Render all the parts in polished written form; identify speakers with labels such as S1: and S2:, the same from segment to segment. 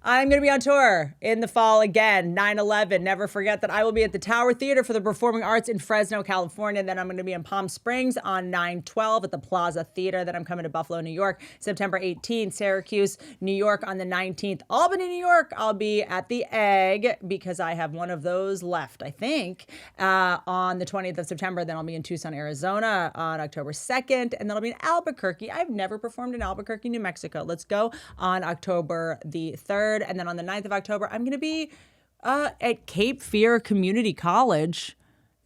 S1: I'm going to be on tour in the fall again, 9/11. Never forget that I will be at the Tower Theater for the Performing Arts in Fresno, California. Then I'm going to be in Palm Springs on 9/12 at the Plaza Theater. Then I'm coming to Buffalo, New York, September 18th, Syracuse, New York on the 19th, Albany, New York. I'll be at the Egg because I have one of those left, I think, on the 20th of September. Then I'll be in Tucson, Arizona on October 2nd. And then I'll be in Albuquerque. I've never performed in Albuquerque, New Mexico. Let's go on October the 3rd. And then on the 9th of October, I'm going to be at Cape Fear Community College.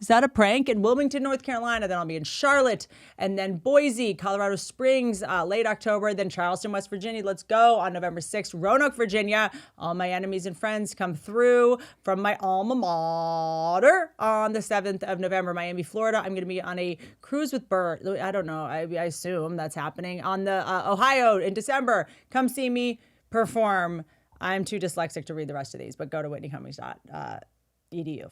S1: Is that a prank? In Wilmington, North Carolina. Then I'll be in Charlotte and then Boise, Colorado Springs, late October. Then Charleston, West Virginia. Let's go on November 6th. Roanoke, Virginia. All my enemies and friends come through from my alma mater on the 7th of November. Miami, Florida. I'm going to be on a cruise with Bert. I don't know. I assume that's happening. On the Ohio in December. Come see me perform. I'm too dyslexic to read the rest of these, but go to whitneycummings.edu.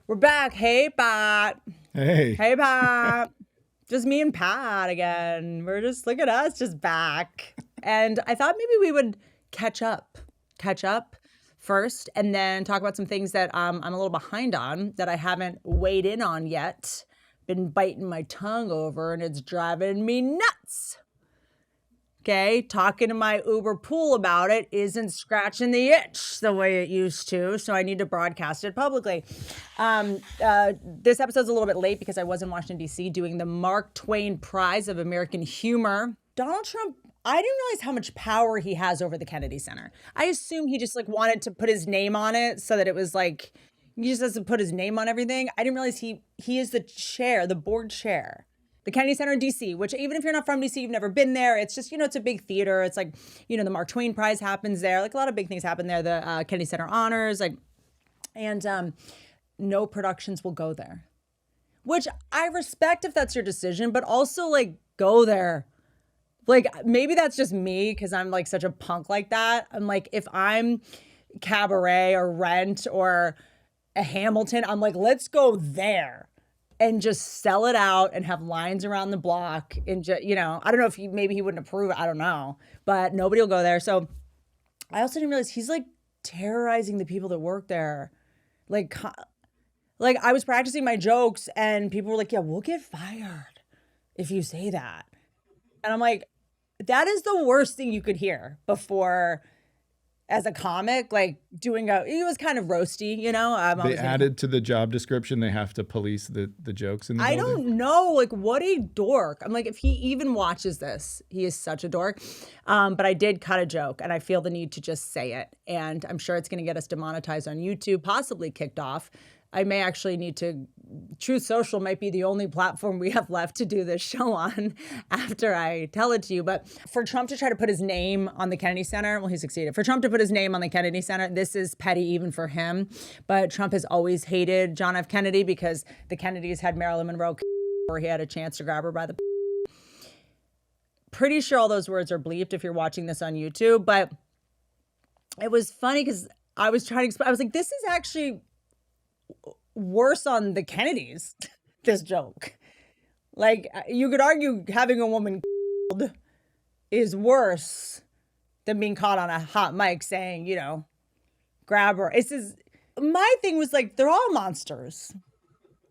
S1: We're back. Hey, Pat.
S2: Hey.
S1: Hey, Pat. Just me and Pat again. We're just, look at us, just back. And I thought maybe we would catch up first and then talk about some things that I'm a little behind on that I haven't weighed in on yet. Been biting my tongue over and it's driving me nuts. Okay, talking to my Uber pool about it isn't scratching the itch the way it used to, so I need to broadcast it publicly. This episode's a little bit late because I was in Washington, D.C. doing the Mark Twain Prize of American Humor. Donald Trump, I didn't realize how much power he has over the Kennedy Center. I assumed he just wanted to put his name on it so that it was he just has to put his name on everything. I didn't realize he is the chair, the board chair. The Kennedy Center in D.C., which even if you're not from D.C., you've never been there. It's just, it's a big theater. It's the Mark Twain Prize happens there. A lot of big things happen there. The Kennedy Center Honors, and no productions will go there. Which I respect if that's your decision, but also go there. Maybe that's just me because I'm such a punk like that. I'm if I'm Cabaret or Rent or a Hamilton, I'm let's go there. And just sell it out and have lines around the block. And I don't know if maybe he wouldn't approve. I don't know, but nobody will go there. So I also didn't realize he's terrorizing the people that work there. I was practicing my jokes and people were yeah, we'll get fired if you say that. And I'm that is the worst thing you could hear before. As a comic, it was kind of roasty,
S2: They added to the job description, they have to police the jokes in the building.
S1: I don't know, what a dork. I'm if he even watches this, he is such a dork. But I did cut a joke and I feel the need to just say it. And I'm sure it's going to get us demonetized on YouTube, possibly kicked off. I may actually need to, Truth Social might be the only platform we have left to do this show on after I tell it to you. But for Trump to try to put his name on the Kennedy Center, well, he succeeded. For Trump to put his name on the Kennedy Center, this is petty even for him. But Trump has always hated John F. Kennedy because the Kennedys had Marilyn Monroe where he had a chance to grab her by the pretty sure all those words are bleeped if you're watching this on YouTube. But it was funny because I was trying to explain. I was this is actually worse on the Kennedys, this joke. You could argue having a woman is worse than being caught on a hot mic saying, grab her. My thing was they're all monsters.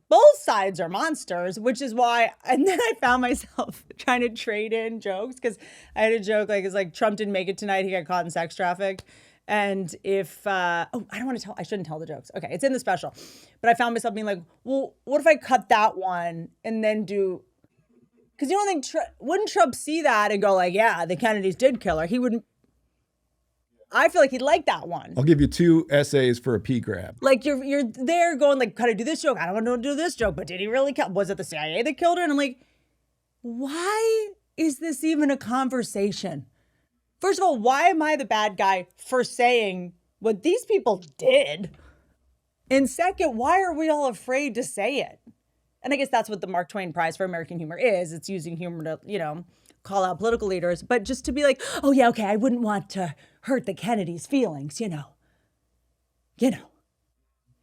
S1: Both sides are monsters, which is why, and then I found myself trying to trade in jokes because I had a joke it's Trump didn't make it tonight, he got caught in sex traffic. And if, I shouldn't tell the jokes. Okay, it's in the special. But I found myself being well, what if I cut that one and then do, because you don't think, wouldn't Trump see that and go yeah, the Kennedys did kill her? He wouldn't, I feel he'd like that one.
S2: I'll give you 2 essays for a P grab.
S1: You're there going could I do this joke? I don't want to do this joke, but did he really kill, was it the CIA that killed her? And I'm why is this even a conversation? First of all, why am I the bad guy for saying what these people did? And second, why are we all afraid to say it? And I guess that's what the Mark Twain Prize for American Humor is. It's using humor to, call out political leaders, but just to be oh yeah, okay, I wouldn't want to hurt the Kennedys' feelings,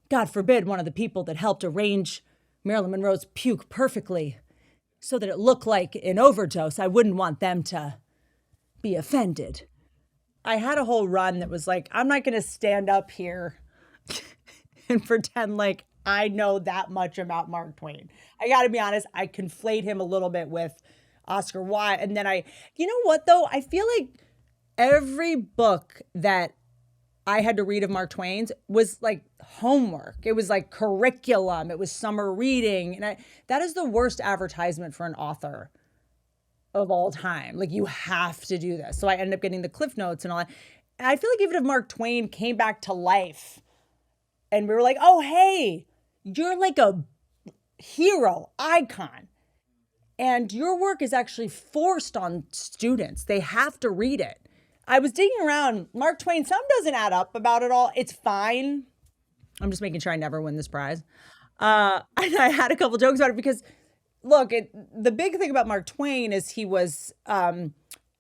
S1: God forbid one of the people that helped arrange Marilyn Monroe's puke perfectly so that it looked like an overdose. I wouldn't want them to be offended. I had a whole run that was like, I'm not going to stand up here and pretend like I know that much about Mark Twain. I got to be honest, I conflate him a little bit with Oscar Wilde. And then you know what though? I feel like every book that I had to read of Mark Twain's was like homework. It was like curriculum. It was summer reading. And that is the worst advertisement for an author of all time. Like, you have to do this. So I ended up getting the Cliff Notes and all that. And I feel like even if Mark Twain came back to life and we were like, oh, hey, you're like a hero, icon, and your work is actually forced on students. They have to read it. I was digging around. Mark Twain, some doesn't add up about it all. It's fine. I'm just making sure I never win this prize. And I had a couple jokes about it because, look, the big thing about Mark Twain is he was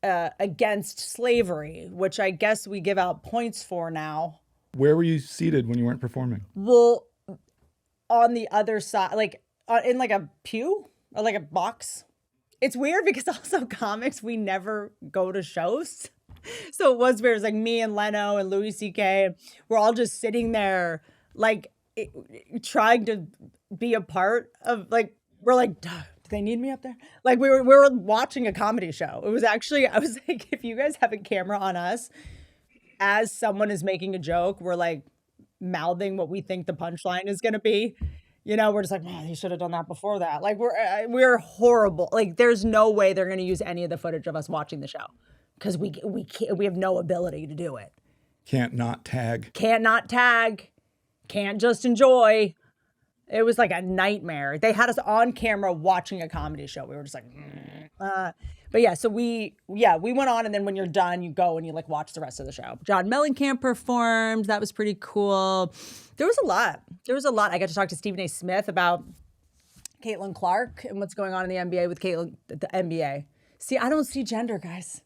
S1: against slavery, which I guess we give out points for now.
S2: Where were you seated when you weren't performing?
S1: Well, on the other side, like in like a pew or like a box. It's weird because also comics, we never go to shows. So it was weird. It was like me and Leno and Louis C.K. We're all just sitting there, like trying to be a part of, like, we're like, do they need me up there? Like we were watching a comedy show. It was actually, I was like, if you guys have a camera on us, as someone is making a joke, we're like mouthing what we think the punchline is going to be. You know, we're just like, man, he should have done that before that. Like we're horrible. Like there's no way they're going to use any of the footage of us watching the show because we can't, we have no ability to do it.
S2: Can't not tag.
S1: Can't not tag. Can't just enjoy. It was like a nightmare. They had us on camera watching a comedy show. We were just like, but yeah, so we went on, and then when you're done, you go and you like watch the rest of the show. John Mellencamp performed. That was pretty cool. There was a lot. I got to talk to Stephen A. Smith about Caitlin Clark and what's going on in the NBA with the NBA. See, I don't see gender, guys.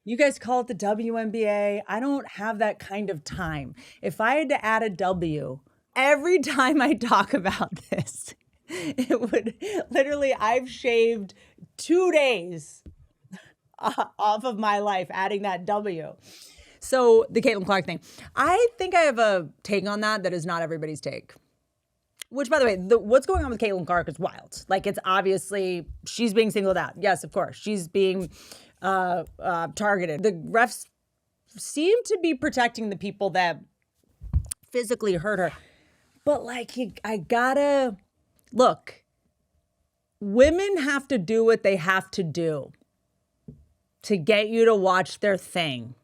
S1: You guys call it the WNBA. I don't have that kind of time. If I had to add a W every time I talk about this, it would literally, I've shaved 2 days off of my life adding that W. So the Caitlin Clark thing, I think I have a take on that is not everybody's take. Which, by the way, what's going on with Caitlin Clark is wild. Like, it's obviously, she's being singled out. Yes, of course. She's being targeted. The refs seem to be protecting the people that physically hurt her. But, like, I gotta, look, women have to do what they have to do to get you to watch their thing.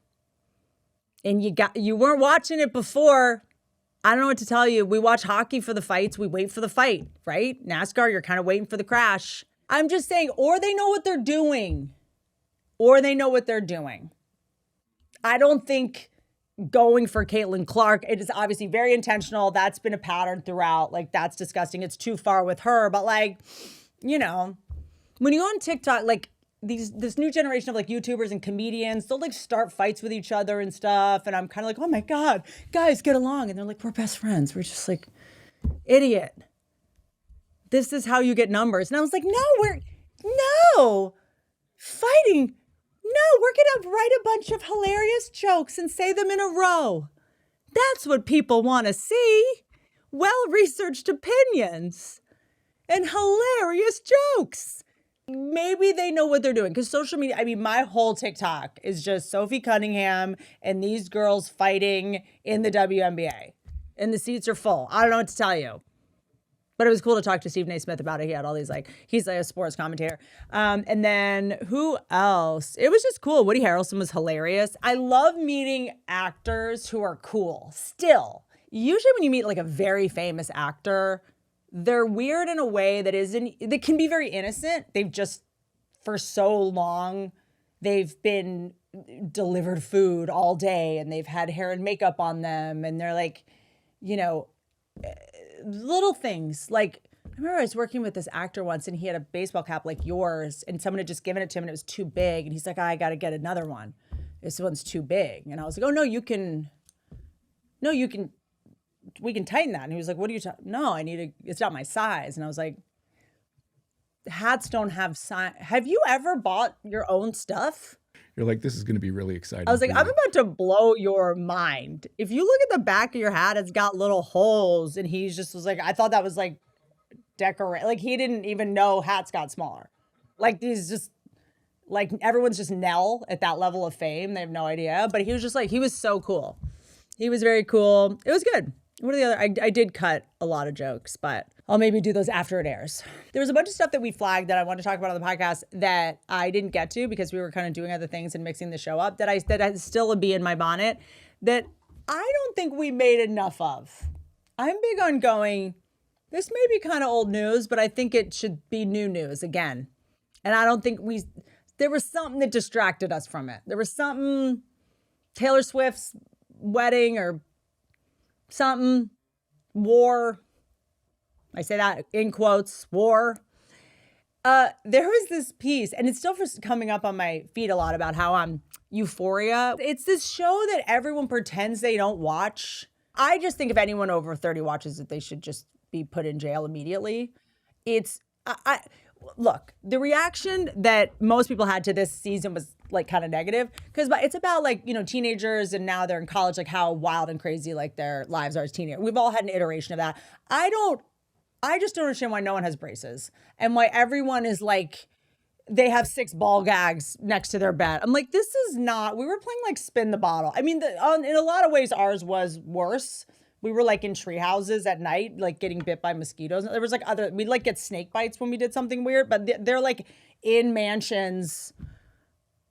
S1: And you weren't watching it before. I don't know what to tell you. We watch hockey for the fights. We wait for the fight, right? NASCAR, you're kind of waiting for the crash. I'm just saying, or they know what they're doing. I don't think going for Caitlin Clark, it is obviously very intentional. That's been a pattern throughout. Like, that's disgusting. It's too far with her. But, like, you know, when you go on TikTok, like, this new generation of like YouTubers and comedians, they'll like start fights with each other and stuff. And I'm kind of like, oh my God, guys, get along. And they're like, we're best friends. We're just like, idiot. This is how you get numbers. And I was like, no, fighting. No, we're going to write a bunch of hilarious jokes and say them in a row. That's what people want to see. Well-researched opinions and hilarious jokes. Maybe they know what they're doing because social media, I mean, my whole TikTok is just Sophie Cunningham and these girls fighting in the WNBA. And the seats are full. I don't know what to tell you. But it was cool to talk to Stephen A. Smith about it. He had all these, like, he's like a sports commentator. And then who else? It was just cool. Woody Harrelson was hilarious. I love meeting actors who are cool. Still, usually when you meet like a very famous actor, they're weird in a way that can be very innocent. They've just, for so long, they've been delivered food all day and they've had hair and makeup on them. And they're like, you know, little things. Like, I remember I was working with this actor once and he had a baseball cap like yours and someone had just given it to him and it was too big. And he's like, I got to get another one. This one's too big. And I was like, oh, no, we can tighten that. And he was like, what are you talking? No, it's not my size. And I was like, hats don't have size. Have you ever bought your own stuff?
S2: You're like, this is going to be really exciting.
S1: I was like,
S2: for
S1: I'm
S2: you.
S1: about to blow your mind. If you look at the back of your hat, it's got little holes. And he just was like, I thought that was like decorate. Like he didn't even know hats got smaller. Like these just like everyone's just Nell at that level of fame. They have no idea. But he was just like, he was so cool. He was very cool. It was good. What are the other? I did cut a lot of jokes, but I'll maybe do those after it airs. There was a bunch of stuff that we flagged that I wanted to talk about on the podcast that I didn't get to because we were kind of doing other things and mixing the show up that I still a bee in my bonnet that I don't think we made enough of. I'm big on going, this may be kind of old news, but I think it should be new news again. And I don't think there was something that distracted us from it. There was something, Taylor Swift's wedding or something, war. I say that in quotes, war. There was this piece, and it's still coming up on my feed a lot about how I'm Euphoria. It's this show that everyone pretends they don't watch. I just think if anyone over 30 watches it, they should just be put in jail immediately. Look, the reaction that most people had to this season was like kind of negative because it's about like, you know, teenagers and now they're in college, like how wild and crazy like their lives are as teenagers. We've all had an iteration of that. I just don't understand why no one has braces and why everyone is like, they have 6 ball gags next to their bed. I'm like, this is not, we were playing like spin the bottle. I mean, in a lot of ways, ours was worse. We were like in tree houses at night, like getting bit by mosquitoes. There was like we'd like get snake bites when we did something weird, but they're like in mansions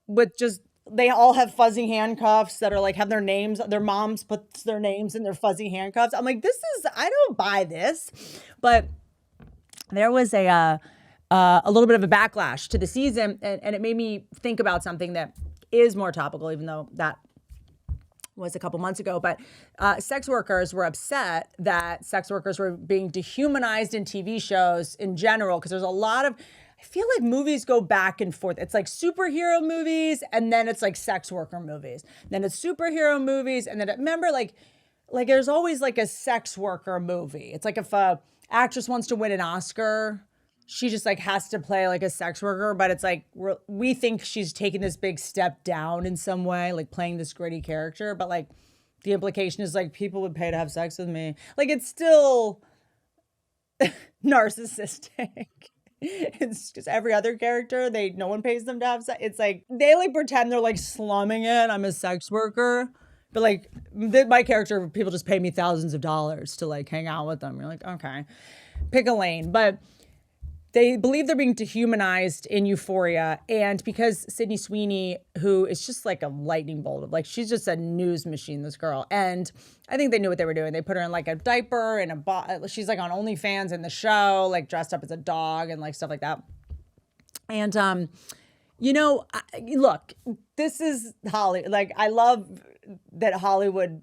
S1: with just, they all have fuzzy handcuffs that are like, have their names, their moms puts their names in their fuzzy handcuffs. I'm like, I don't buy this. But there was a little bit of a backlash to the season and it made me think about something that is more topical, even though that was a couple months ago, but sex workers were upset that sex workers were being dehumanized in TV shows in general, because there's a lot of, I feel like movies go back and forth. It's like superhero movies, and then it's like sex worker movies. Then it's superhero movies, and then remember, like there's always like a sex worker movie. It's like if a actress wants to win an Oscar, she just like has to play like a sex worker, but it's like we think she's taking this big step down in some way, like playing this gritty character, but like the implication is like people would pay to have sex with me. Like it's still narcissistic. It's just every other character, no one pays them to have sex. It's like they like pretend they're like slumming it. I'm a sex worker. But like my character, people just pay me thousands of dollars to like hang out with them. You're like, okay, pick a lane. But they believe they're being dehumanized in Euphoria. And because Sydney Sweeney, who is just like a lightning bolt, like she's just a news machine, this girl. And I think they knew what they were doing. They put her in like a diaper and she's like on OnlyFans in the show, like dressed up as a dog and like stuff like that. And, you know, look, this is Hollywood. Like I love that Hollywood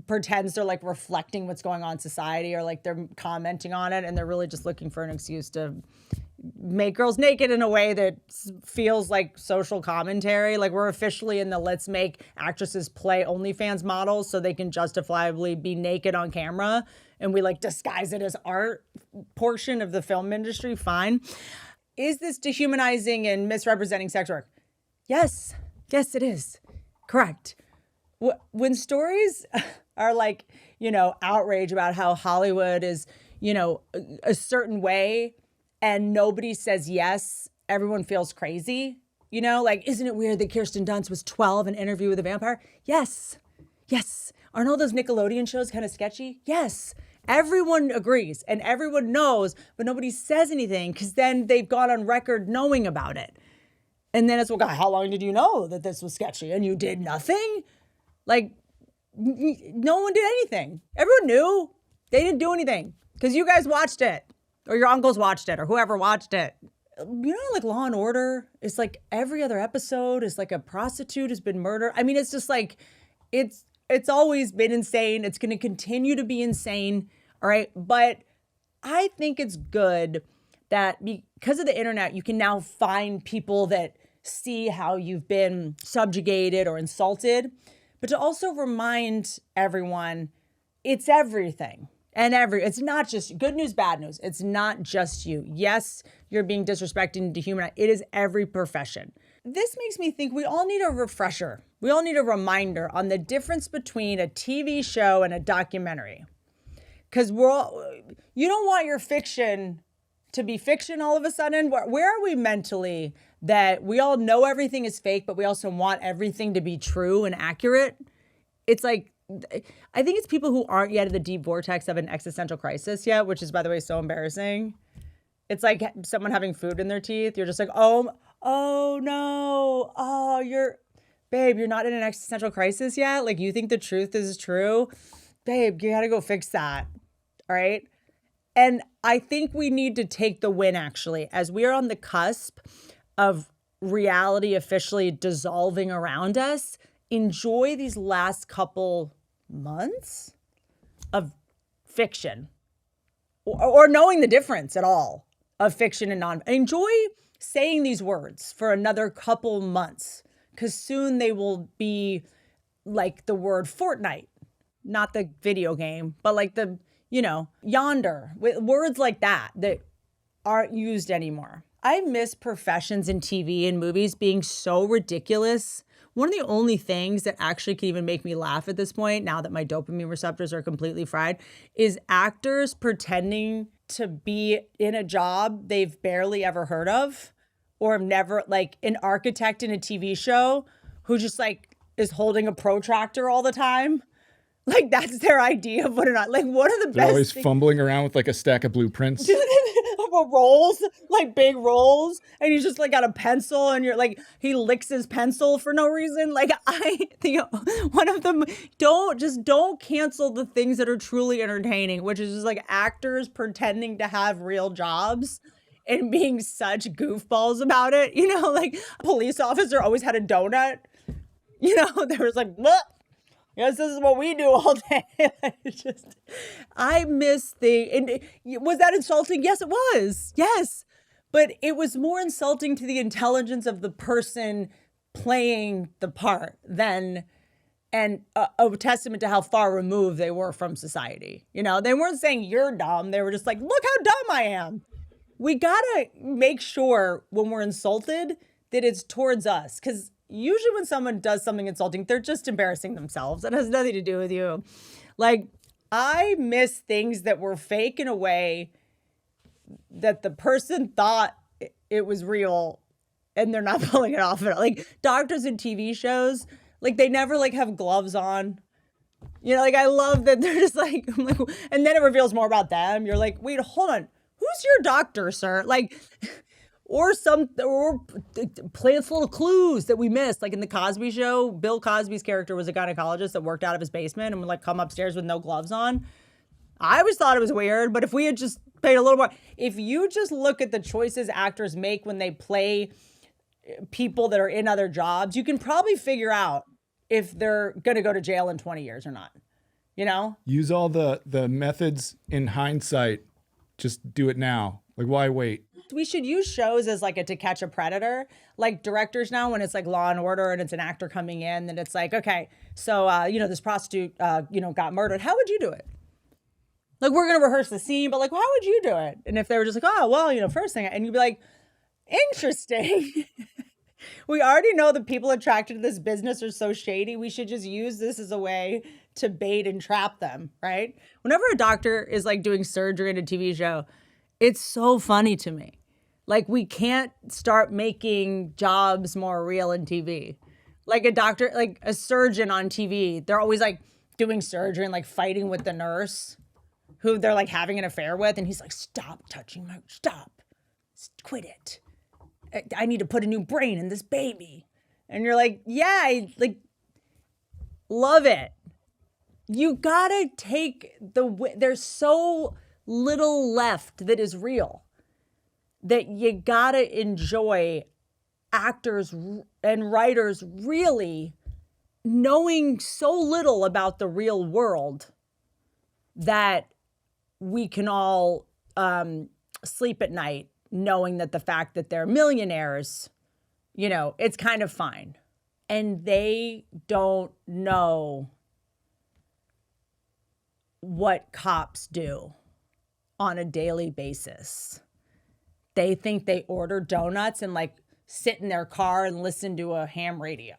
S1: pretends they're like reflecting what's going on in society, or like they're commenting on it, and they're really just looking for an excuse to make girls naked in a way that feels like social commentary. Like we're officially in the let's make actresses play OnlyFans models so they can justifiably be naked on camera, and we like disguise it as art portion of the film industry. Fine. Is this dehumanizing and misrepresenting sex work? Yes, it is. Correct. When stories are like, you know, outrage about how Hollywood is, you know, a certain way and nobody says yes, everyone feels crazy. You know, like, isn't it weird that Kirsten Dunst was 12 in Interview with a Vampire? Yes. Aren't all those Nickelodeon shows kind of sketchy? Yes. Everyone agrees and everyone knows, but nobody says anything because then they've gone on record knowing about it. And then it's, well, God, how long did you know that this was sketchy? And you did nothing? Like, no one did anything. Everyone knew. They didn't do anything because you guys watched it, or your uncles watched it, or whoever watched it. You know, like Law and Order, it's like every other episode is like a prostitute has been murdered. I mean, it's just like, it's always been insane. It's going to continue to be insane. All right. But I think it's good that because of the internet, you can now find people that see how you've been subjugated or insulted, but to also remind everyone it's everything. And it's not just good news, bad news. It's not just you. Yes, you're being disrespected and dehumanized. It is every profession. this makes me think we all need a refresher. We all need a reminder on the difference between a TV show and a documentary. Because you don't want your fiction to be fiction all of a sudden. Where are we mentally that we all know everything is fake, but we also want everything to be true and accurate? It's like, I think it's people who aren't yet in the deep vortex of an existential crisis yet, which is, by the way, so embarrassing. It's like someone having food in their teeth. You're just like, oh no. Oh, babe, you're not in an existential crisis yet. Like, you think the truth is true. Babe, you gotta go fix that. All right. And I think we need to take the win, actually, as we are on the cusp of reality officially dissolving around us. Enjoy these last couple months of fiction or knowing the difference at all of fiction and non. Enjoy saying these words for another couple months, because soon they will be like the word Fortnite, not the video game, but like the, yonder, with words like that aren't used anymore. I miss professions in TV and movies being so ridiculous. One of the only things that actually can even make me laugh at this point, now that my dopamine receptors are completely fried, is actors pretending to be in a job they've barely ever heard of, or have never, like an architect in a TV show who just like is holding a protractor all the time. Like, that's their idea of what or not. Like, one of the
S2: They're
S1: best
S2: always fumbling around with like a stack of blueprints.
S1: rolls, like big rolls, and he's just like got a pencil, and you're like, he licks his pencil for no reason. Like, I think one of them, don't cancel the things that are truly entertaining, which is just like actors pretending to have real jobs and being such goofballs about it. Like a police officer always had a donut. There was like, what? Yes, this is what we do all day. I miss was that insulting? Yes, it was. Yes. But it was more insulting to the intelligence of the person playing the part and a testament to how far removed they were from society. They weren't saying you're dumb. They were just like, look how dumb I am. We gotta make sure when we're insulted that it's towards us. Because usually when someone does something insulting, they're just embarrassing themselves. It has nothing to do with you. Like, I miss things that were fake in a way that the person thought it was real and they're not pulling it off. Like doctors in TV shows, like they never like have gloves on. Like I love that they're just like, and then it reveals more about them. You're like, wait, hold on. Who's your doctor, sir? Like, or plants little clues that we missed. Like in the Cosby Show, Bill Cosby's character was a gynecologist that worked out of his basement and would like come upstairs with no gloves on. I always thought it was weird, but if we had just paid a little more, if you just look at the choices actors make when they play people that are in other jobs, you can probably figure out if they're going to go to jail in 20 years or not.
S2: Use all the methods in hindsight. Just do it now. Like, why wait?
S1: We should use shows as like To Catch a Predator, like directors now, when it's like Law and Order and it's an actor coming in, and it's like, okay, so this prostitute got murdered. How would you do it? Like, we're gonna rehearse the scene, but like, how would you do it? And if they were just like, oh well, first thing, and you'd be like, interesting. We already know the people attracted to this business are so shady. We should just use this as a way to bait and trap them, right? Whenever a doctor is like doing surgery in a TV show, it's so funny to me. Like, we can't start making jobs more real in TV. Like a doctor, like a surgeon on TV, they're always like doing surgery and like fighting with the nurse who they're like having an affair with. And he's like, stop touching stop, quit it. I need to put a new brain in this baby. And you're like, yeah, I like love it. You gotta take there's so little left that is real that you gotta enjoy actors and writers really knowing so little about the real world that we can all sleep at night knowing that the fact that they're millionaires, it's kind of fine. And they don't know what cops do on a daily basis. They think they order donuts and like sit in their car and listen to a ham radio.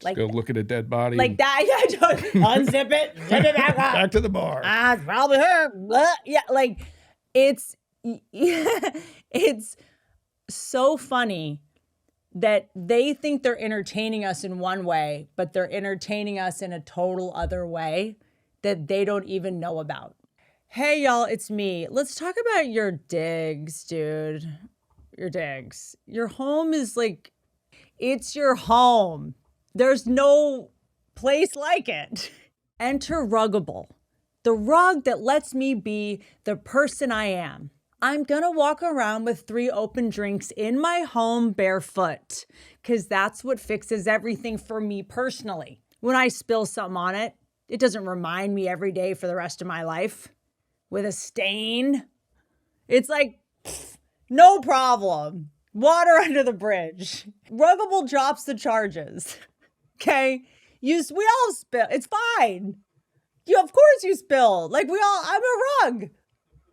S2: Like, go look at a dead body.
S1: Like that. Yeah, unzip it, zip it back up.
S2: Back to the bar.
S1: It's probably her. Blah. Yeah, like it's so funny that they think they're entertaining us in one way, but they're entertaining us in a total other way that they don't even know about. Hey, y'all, it's me. Let's talk about your digs, dude. Your digs. Your home is like, it's your home. There's no place like it. Enter RUGGABLE, the rug that lets me be the person I am. I'm gonna walk around with 3 open drinks in my home barefoot, because that's what fixes everything for me personally. When I spill something on it, it doesn't remind me every day for the rest of my life with a stain. It's like, no problem. Water under the bridge. RUGGABLE drops the charges. Okay? We all spill. It's fine. Of course you spill. I'm a rug.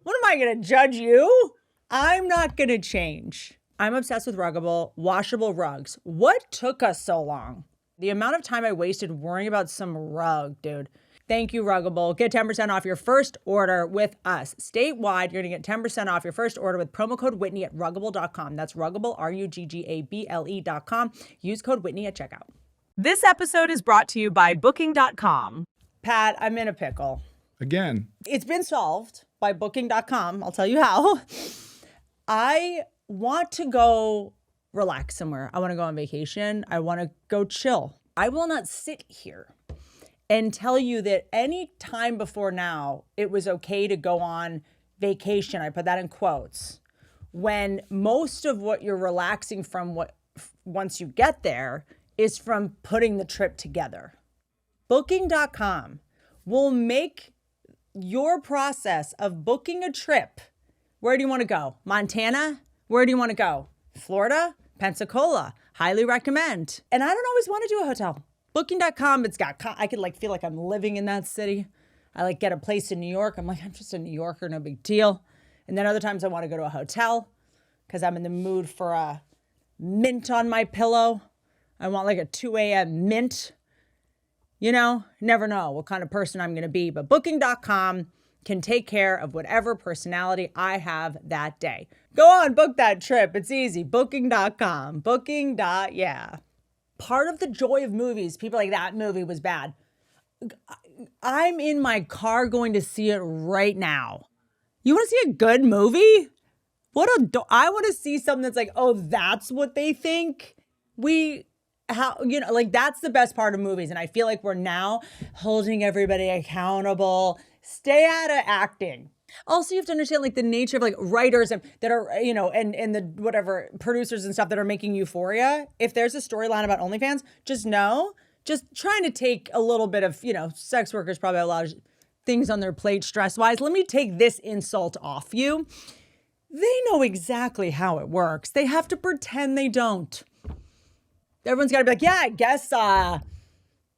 S1: What am I going to judge you? I'm not going to change. I'm obsessed with RUGGABLE, washable rugs. What took us so long? The amount of time I wasted worrying about some rug, dude. Thank you, RUGGABLE. Get 10% off your first order with us. Statewide, you're going to get 10% off your first order with promo code Whitney at ruggable.com. That's RUGGABLE, RUGGABLE.com. Use code Whitney at checkout.
S3: This episode is brought to you by Booking.com.
S1: Pat, I'm in a pickle.
S2: Again.
S1: It's been solved by Booking.com. I'll tell you how. I want to go relax somewhere. I want to go on vacation. I want to go chill. I will not sit here and tell you that any time before now, it was okay to go on vacation. I put that in quotes. When most of what you're relaxing from once you get there is from putting the trip together. Booking.com will make your process of booking a trip. Where do you want to go? Montana? Where do you want to go? Florida? Pensacola? Highly recommend. And I don't always want to do a hotel. Booking.com, I could feel like I'm living in that city. I get a place in New York. I'm just a New Yorker, no big deal. And then other times I want to go to a hotel because I'm in the mood for a mint on my pillow. I want a 2 a.m. mint. Never know what kind of person I'm going to be. But Booking.com can take care of whatever personality I have that day. Go on, book that trip. It's easy. Booking.com. Yeah. Part of the joy of movies, people that movie was bad. I'm in my car going to see it right now. You want to see a good movie? I want to see something that's oh, that's what they think. That's the best part of movies. And I feel like we're now holding everybody accountable. Stay out of acting. Also, you have to understand the nature of writers that are, and the whatever producers and stuff that are making Euphoria. If there's a storyline about OnlyFans, just trying to take a little bit of, sex workers probably have a lot of things on their plate stress-wise. Let me take this insult off you. They know exactly how it works. They have to pretend they don't. Everyone's got to be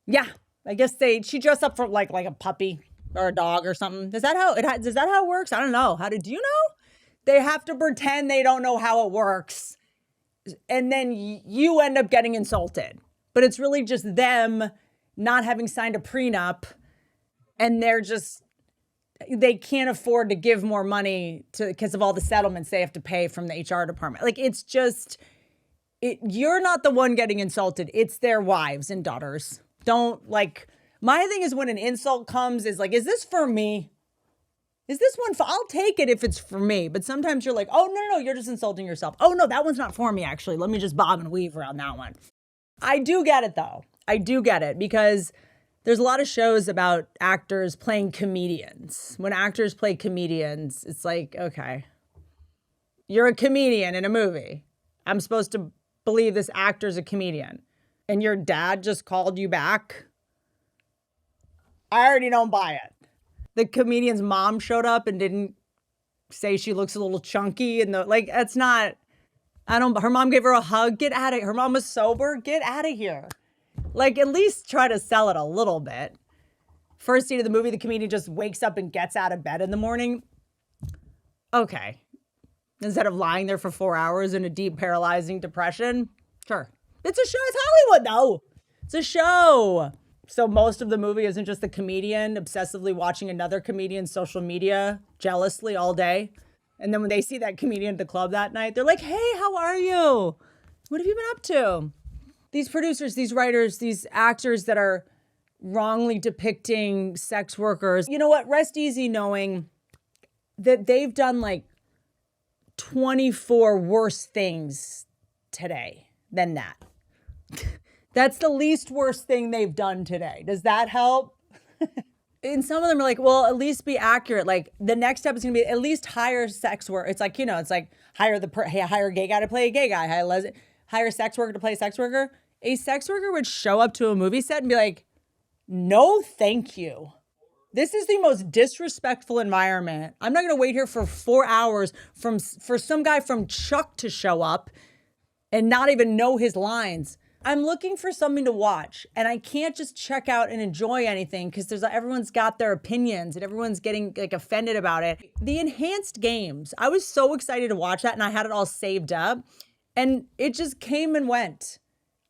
S1: yeah, I guess she dressed up for like a puppy or a dog or something. Is that how it works? I don't know. Do you know? They have to pretend they don't know how it works. And then you end up getting insulted. But it's really just them not having signed a prenup, and they can't afford to give more money because of all the settlements they have to pay from the HR department. You're not the one getting insulted. It's their wives and daughters. My thing is when an insult comes is this for me? Is this one I'll take it if it's for me. But sometimes you're oh, no, you're just insulting yourself. Oh, no, that one's not for me, actually. Let me just bob and weave around that one. I do get it, though. I do get it because there's a lot of shows about actors playing comedians. When actors play comedians, it's okay, you're a comedian in a movie. I'm supposed to believe this actor's a comedian. And your dad just called you back? I already don't buy it. The comedian's mom showed up and didn't say she looks a little chunky and that's not, her mom gave her a hug. Get out of here. Her mom was sober. Get out of here. At least try to sell it a little bit. First scene of the movie, the comedian just wakes up and gets out of bed in the morning. Okay. instead of lying there for 4 hours in a deep, paralyzing depression. Sure. It's a show. It's Hollywood, though. It's a show. So most of the movie isn't just the comedian obsessively watching another comedian's social media jealously all day. And then when they see that comedian at the club that night, they're like, hey, how are you? What have you been up to? These producers, these writers, these actors that are wrongly depicting sex workers, you know what? Rest easy knowing that they've done like 24 worse things today than that. That's the least worst thing they've done today. Does that help? And some of them are like, well, at least be accurate. Like the next step is going to be at least hire sex worker. It's like, you know, it's like hire a gay guy to play a gay guy. Hire a sex worker to play a sex worker. A sex worker would show up to a movie set and be like, no, thank you. This is the most disrespectful environment. I'm not going to wait here for 4 hours for some guy from Chuck to show up and not even know his lines. I'm looking for something to watch, and I can't just check out and enjoy anything because everyone's got their opinions and everyone's getting like offended about it. The enhanced games, I was so excited to watch that, and I had it all saved up, and it just came and went.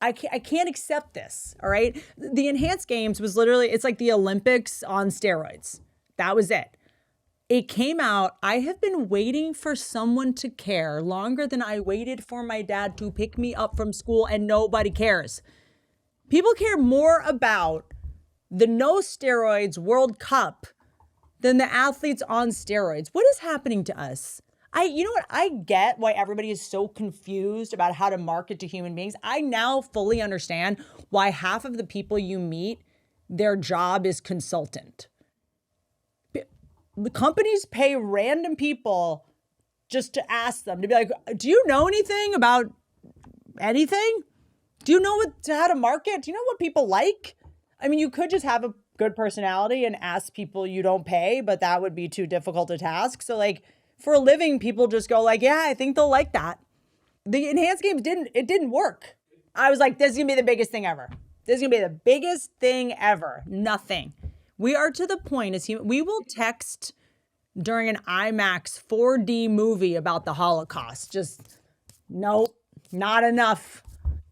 S1: I can't accept this, all right? The enhanced games was literally, it's like the Olympics on steroids. That was it. It came out. I have been waiting for someone to care longer than I waited for my dad to pick me up from school, and nobody cares. People care more about the no steroids World Cup than the athletes on steroids. What is happening to us? You know what? I get why everybody is so confused about how to market to human beings. I now fully understand why half of the people you meet, their job is consultant. The companies pay random people just to ask them to be like, do you know anything about anything? Do you know how to market? Do you know what people like? I mean, you could just have a good personality and ask people you don't pay, but that would be too difficult a task. So like for a living, people just go like, yeah, I think they'll like that. The enhanced games didn't work. I was like, this is gonna be the biggest thing ever. This is gonna be the biggest thing ever. Nothing. We are to the point as human, we will text during an IMAX 4D movie about the Holocaust. Just, nope, not enough.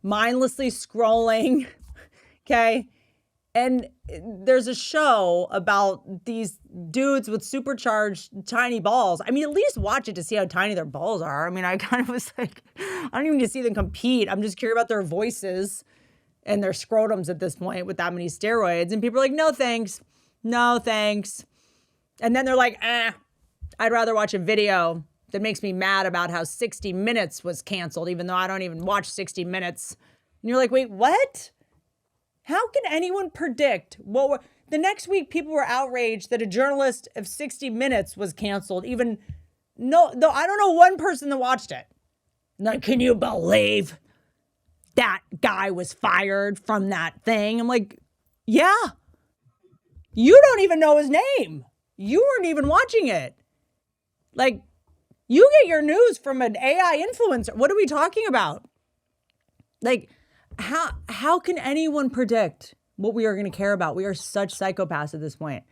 S1: Mindlessly scrolling, okay? And there's a show about these dudes with supercharged tiny balls. I mean, at least watch it to see how tiny their balls are. I mean, I kind of was like, I don't even need to see them compete. I'm just curious about their voices and their scrotums at this point with that many steroids. And people are like, no, thanks. No, thanks. And then they're like, I'd rather watch a video that makes me mad about how 60 Minutes was canceled, even though I don't even watch 60 Minutes. And you're like, wait, what? How can anyone predict the next week people were outraged that a journalist of 60 Minutes was canceled, though I don't know one person that watched it. Like, can you believe that guy was fired from that thing? I'm like, yeah. You don't even know his name. You weren't even watching it. Like, you get your news from an AI influencer. What are we talking about? Like, how can anyone predict what we are going to care about? We are such psychopaths at this point.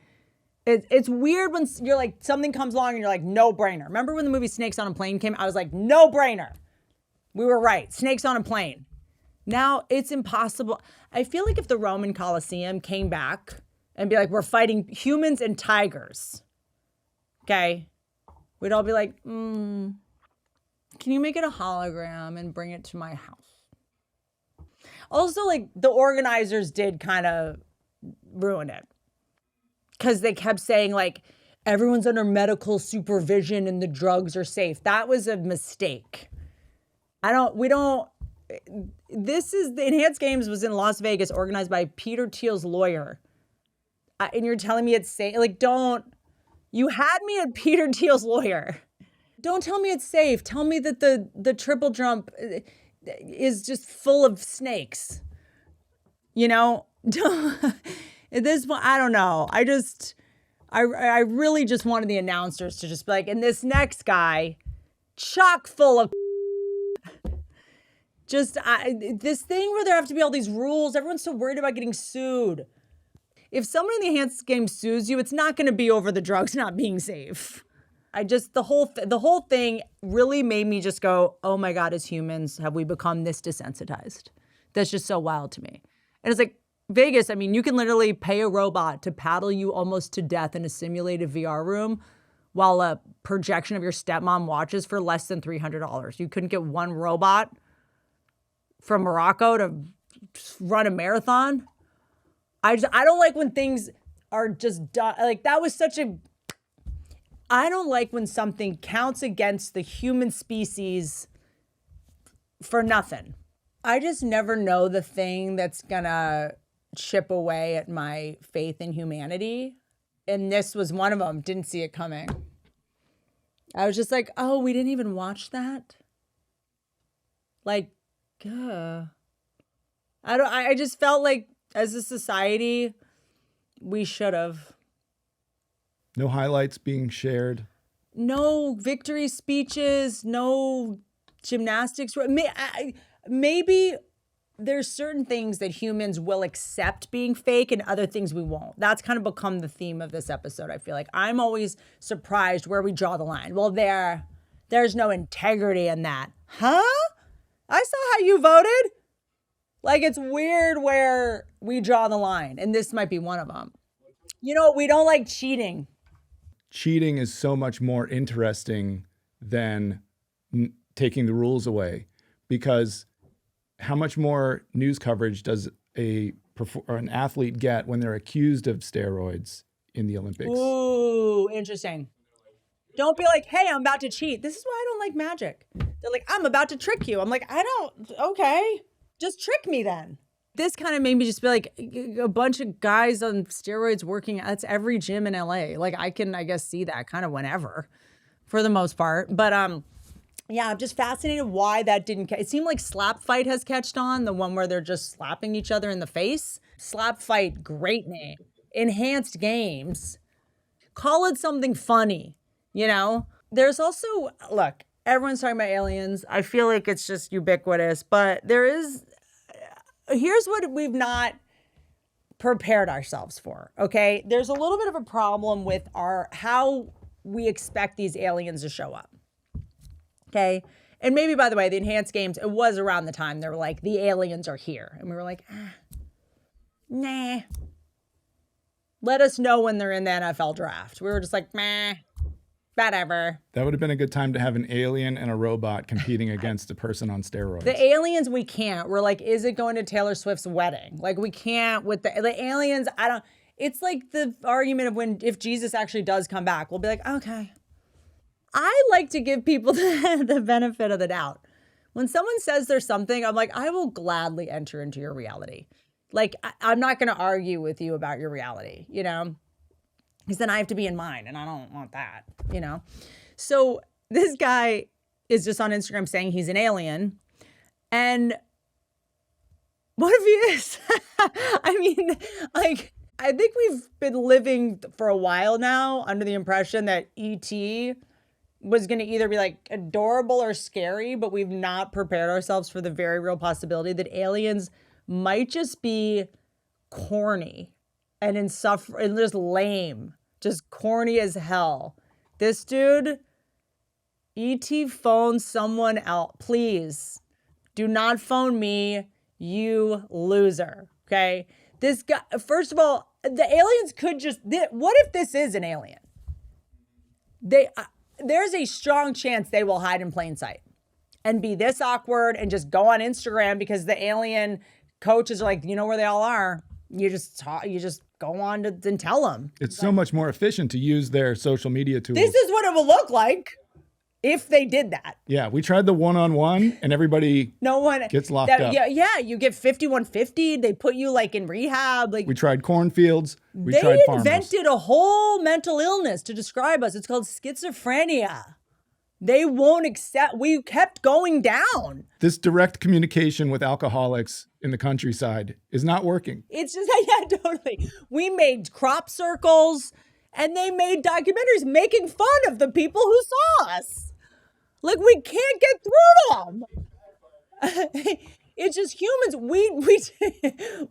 S1: It's weird when you're like, something comes along and you're like, no brainer. Remember when the movie Snakes on a Plane came? I was like, no brainer. We were right. Snakes on a Plane. Now it's impossible. I feel like if the Roman Colosseum came back and be like, we're fighting humans and tigers, okay, we'd all be like, can you make it a hologram and bring it to my house? Also, like, the organizers did kind of ruin it because they kept saying, like, everyone's under medical supervision and the drugs are safe. That was a mistake. The Enhanced Games was in Las Vegas, organized by Peter Thiel's lawyer. And you're telling me it's safe? Like, you had me at Peter Thiel's lawyer. Don't tell me it's safe. Tell me that the triple jump is just full of snakes. You know? At this point, I don't know. I really just wanted the announcers to just be like, and this next guy, chock full of this thing where there have to be all these rules. Everyone's so worried about getting sued. If someone in the Enhanced Game sues you, it's not going to be over the drugs not being safe. I just, the whole thing really made me just go, oh my God, as humans, have we become this desensitized? That's just so wild to me. And it's like, Vegas, I mean, you can literally pay a robot to paddle you almost to death in a simulated VR room while a projection of your stepmom watches for less than $300. You couldn't get one robot from Morocco to run a marathon. I don't like when things are just done. Like, that was such a, I don't like when something counts against the human species for nothing. I just never know the thing that's gonna chip away at my faith in humanity. And this was one of them. Didn't see it coming. I was just like, oh, we didn't even watch that? Like, I just felt like as a society, we should have.
S2: No highlights being shared.
S1: No victory speeches, no gymnastics. Maybe there's certain things that humans will accept being fake and other things we won't. That's kind of become the theme of this episode, I feel like. I'm always surprised where we draw the line. Well, there's no integrity in that. Huh? I saw how you voted. Like, it's weird where we draw the line, and this might be one of them. You know, we don't like cheating.
S2: Cheating is so much more interesting than taking the rules away, because how much more news coverage does an athlete get when they're accused of steroids in the Olympics?
S1: Ooh, interesting. Don't be like, hey, I'm about to cheat. This is why I don't like magic. They're like, I'm about to trick you. I'm like, okay, just trick me then. This kind of made me just be like, a bunch of guys on steroids working. That's every gym in LA. Like, I can, I guess, see that kind of whenever for the most part. But yeah, I'm just fascinated why that didn't. It seemed like Slap Fight has catched on, the one where they're just slapping each other in the face. Slap Fight, great name. Enhanced Games. Call it something funny, you know? There's also, look, everyone's talking about aliens. I feel like it's just ubiquitous, but here's what we've not prepared ourselves for, okay? There's a little bit of a problem with how we expect these aliens to show up. Okay. And maybe, by the way, the Enhanced Games, it was around the time they were like, the aliens are here. And we were like, nah. Let us know when they're in the NFL draft. We were just like, meh, whatever.
S2: That would have been a good time to have an alien and a robot competing against a person on steroids.
S1: The aliens, we can't. We're like, is it going to Taylor Swift's wedding? Like, we can't with the aliens. It's like the argument of if Jesus actually does come back, we'll be like, okay. I like to give people the benefit of the doubt. When someone says there's something, I'm like, I will gladly enter into your reality. Like, I'm not going to argue with you about your reality, you know? Because then I have to be in mine, and I don't want that, you know? So this guy is just on Instagram saying he's an alien. And what if he is? I mean, like, I think we've been living for a while now under the impression that E.T. was going to either be like adorable or scary, but we've not prepared ourselves for the very real possibility that aliens might just be corny and insufferable and just lame, just corny as hell. This dude, E.T. phone someone else. Please do not phone me, you loser. Okay. This guy, first of all, the aliens could what if this is an alien? There's a strong chance they will hide in plain sight and be this awkward and just go on Instagram because the alien coaches are like, you know where they all are. You just go on and tell them.
S2: It's so much more efficient to use their social media tools.
S1: This is what it will look like if they did that.
S2: Yeah, we tried the one-on-one and everybody gets locked up.
S1: Yeah, you get 5150. They put you like in rehab. Like,
S2: we tried cornfields. We tried farmers.
S1: They invented a whole mental illness to describe us. It's called schizophrenia. They won't accept. We kept going down.
S2: This direct communication with alcoholics in the countryside is not working.
S1: It's just, yeah, totally. We made crop circles and they made documentaries making fun of the people who saw us. Like, we can't get through them. It's just humans.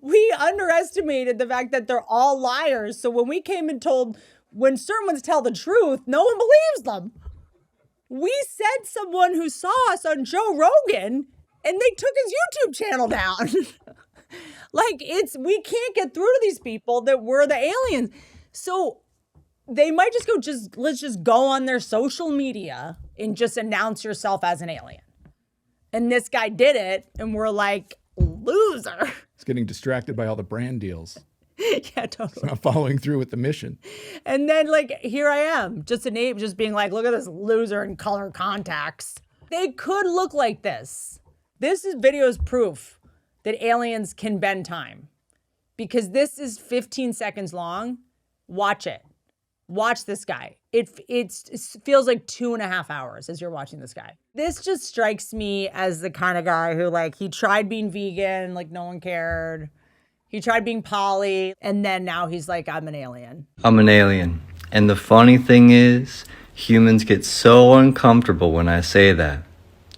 S1: We underestimated the fact that they're all liars. So when we came and told when certain ones tell the truth, no one believes them. We sent someone who saw us on Joe Rogan and they took his YouTube channel down. Like, we can't get through to these people that we're the aliens. So they might just go, let's just go on their social media and just announce yourself as an alien. And this guy did it, and we're like, loser.
S2: He's getting distracted by all the brand deals.
S1: Yeah, totally.
S2: He's not following through with the mission.
S1: And then, like, here I am, just being like, look at this loser in color contacts. They could look like this. Video is proof that aliens can bend time. Because this is 15 seconds long. Watch it. Watch this guy. It feels like 2.5 hours as you're watching this guy. This just strikes me as the kind of guy who, like, he tried being vegan, like no one cared. He tried being poly, and then now he's like, I'm an alien.
S4: I'm an alien. And the funny thing is, humans get so uncomfortable when I say that.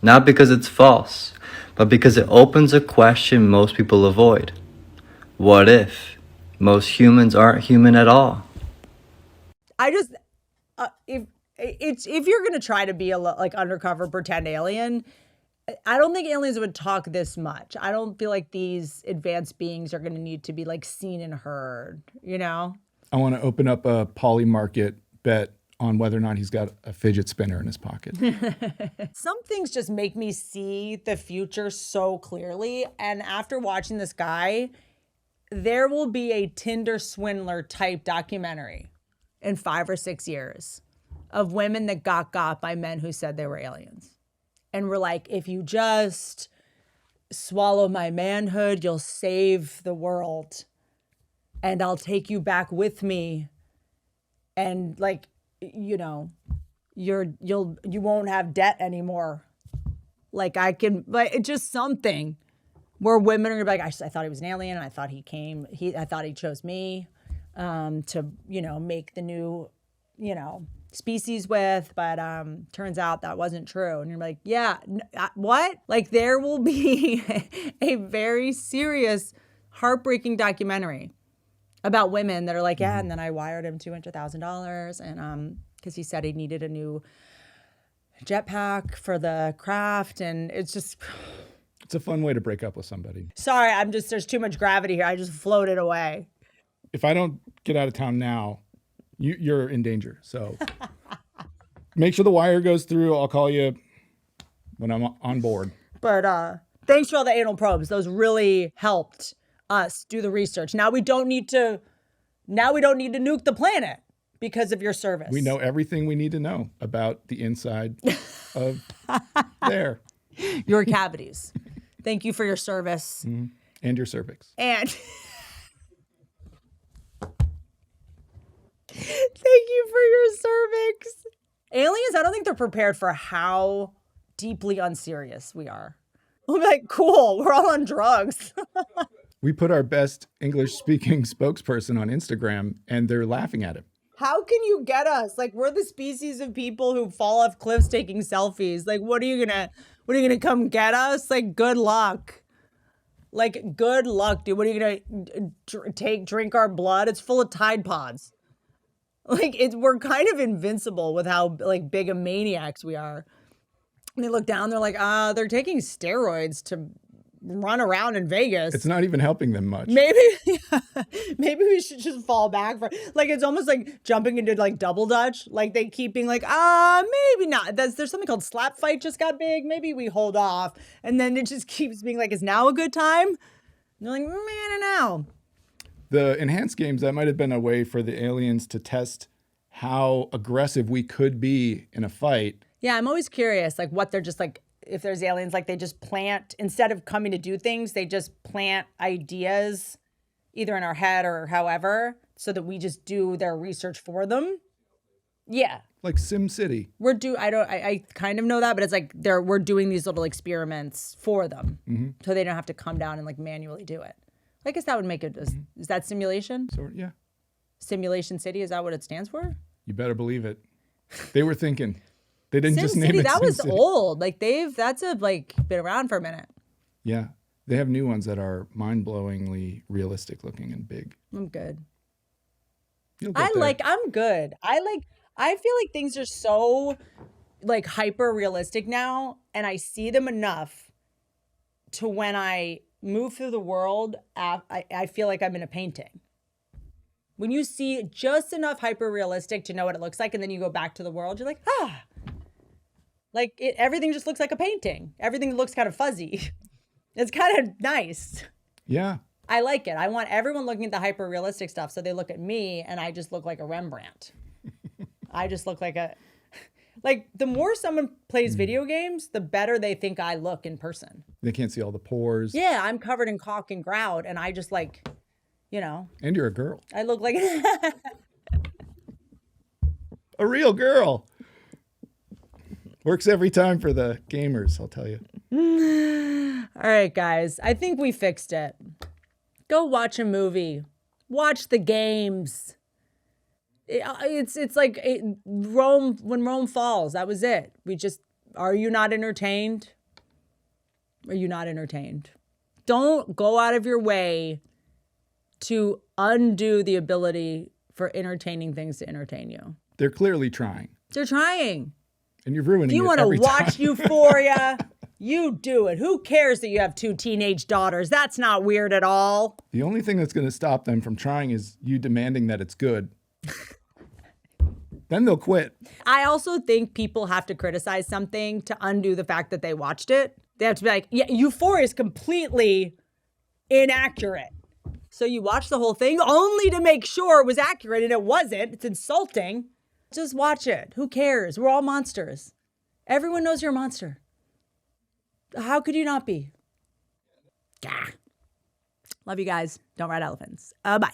S4: Not because it's false, but because it opens a question most people avoid. What if most humans aren't human at all?
S1: I just, if you're gonna try to be a like undercover pretend alien, I don't think aliens would talk this much. I don't feel like these advanced beings are gonna need to be like seen and heard. You know.
S2: I want to open up a poly market bet on whether or not he's got a fidget spinner in his pocket.
S1: Some things just make me see the future so clearly, and after watching this guy, there will be a Tinder swindler type documentary in 5 or 6 years of women that got by men who said they were aliens. And we're like, if you just swallow my manhood, you'll save the world. And I'll take you back with me. And like, you know, you won't have debt anymore. Like it's just something where women are gonna be like, I thought he was an alien. I thought I thought he chose me. To, you know, make the new, you know, species with, but turns out that wasn't true. And you're like, yeah, what? Like there will be a very serious, heartbreaking documentary about women that are like, yeah, and then I wired him $200,000 and because he said he needed a new jetpack for the craft, and it's just...
S2: It's a fun way to break up with somebody.
S1: Sorry, there's too much gravity here. I just floated away.
S2: If I don't get out of town now, you're in danger. So make sure the wire goes through. I'll call you when I'm on board.
S1: But thanks for all the anal probes. Those really helped us do the research. Now we don't need to nuke the planet because of your service.
S2: We know everything we need to know about the inside of there.
S1: Your cavities. Thank you for your service.
S2: Mm-hmm. And your cervix.
S1: And thank you for your cervix. Aliens, I don't think they're prepared for how deeply unserious we are. We'll be like, cool, we're all on drugs.
S2: We put our best English-speaking spokesperson on Instagram, and they're laughing at him.
S1: How can you get us? Like, we're the species of people who fall off cliffs taking selfies. Like, what are you gonna come get us? Like, good luck. Like, good luck, dude. What are you gonna drink our blood? It's full of Tide Pods. Like, we're kind of invincible with how like big of maniacs we are. And they look down, they're like, they're taking steroids to run around in Vegas.
S2: It's not even helping them much.
S1: Maybe we should just fall back for, like, it's almost like jumping into like double dutch. Like they keep being like, maybe not. There's something called slap fight just got big. Maybe we hold off. And then it just keeps being like, is now a good time? And they're like, man, I don't know.
S2: The enhanced games, that might have been a way for the aliens to test how aggressive we could be in a fight.
S1: Yeah, I'm always curious, like what they're just like, if there's aliens, like they just plant, instead of coming to do things, they just plant ideas either in our head or however, so that we just do their research for them. Yeah.
S2: Like Sim City.
S1: I kind of know that, but it's like we're doing these little experiments for them. Mm-hmm. So they don't have to come down and like manually do it. I guess that would make it, is that simulation?
S2: So, yeah.
S1: Simulation City, is that what it stands for?
S2: You better believe it. They were thinking. They didn't just name
S1: City,
S2: it
S1: that
S2: Sim
S1: was
S2: City.
S1: old. Like that's been around for a minute.
S2: Yeah. They have new ones that are mind-blowingly realistic looking and big.
S1: I'm good.
S2: You'll get there.
S1: I'm good. I feel like things are so like hyper realistic now, and I see them enough to when I move through the world, I feel like I'm in a painting. When you see just enough hyper realistic to know what it looks like, and then you go back to the world, you're like, everything just looks like a painting. Everything looks kind of fuzzy. It's kind of nice.
S2: Yeah.
S1: I like it. I want everyone looking at the hyper realistic stuff, so they look at me and I just look like a Rembrandt. I just look like the more someone plays video games, the better they think I look in person.
S2: They can't see all the pores.
S1: Yeah, I'm covered in caulk and grout, and I just like,
S2: And you're a girl.
S1: I look like
S2: A real girl. Works every time for the gamers, I'll tell you.
S1: All right, guys. I think we fixed it. Go watch a movie. Watch the games. It's like Rome, when Rome falls. That was it. Are you not entertained? Are you not entertained? Don't go out of your way to undo the ability for entertaining things to entertain you.
S2: They're clearly trying.
S1: They're trying.
S2: And you're ruining it.
S1: If you want to
S2: every
S1: watch
S2: time.
S1: Euphoria, you do it. Who cares that you have 2 teenage daughters? That's not weird at all.
S2: The only thing that's going to stop them from trying is you demanding that it's good. Then they'll quit.
S1: I also think people have to criticize something to undo the fact that they watched it. They have to be like, yeah, Euphoria is completely inaccurate. So you watch the whole thing only to make sure it was accurate, and it wasn't. It's insulting. Just watch it. Who cares? We're all monsters. Everyone knows you're a monster. How could you not be? Gah. Love you guys. Don't ride elephants. Bye.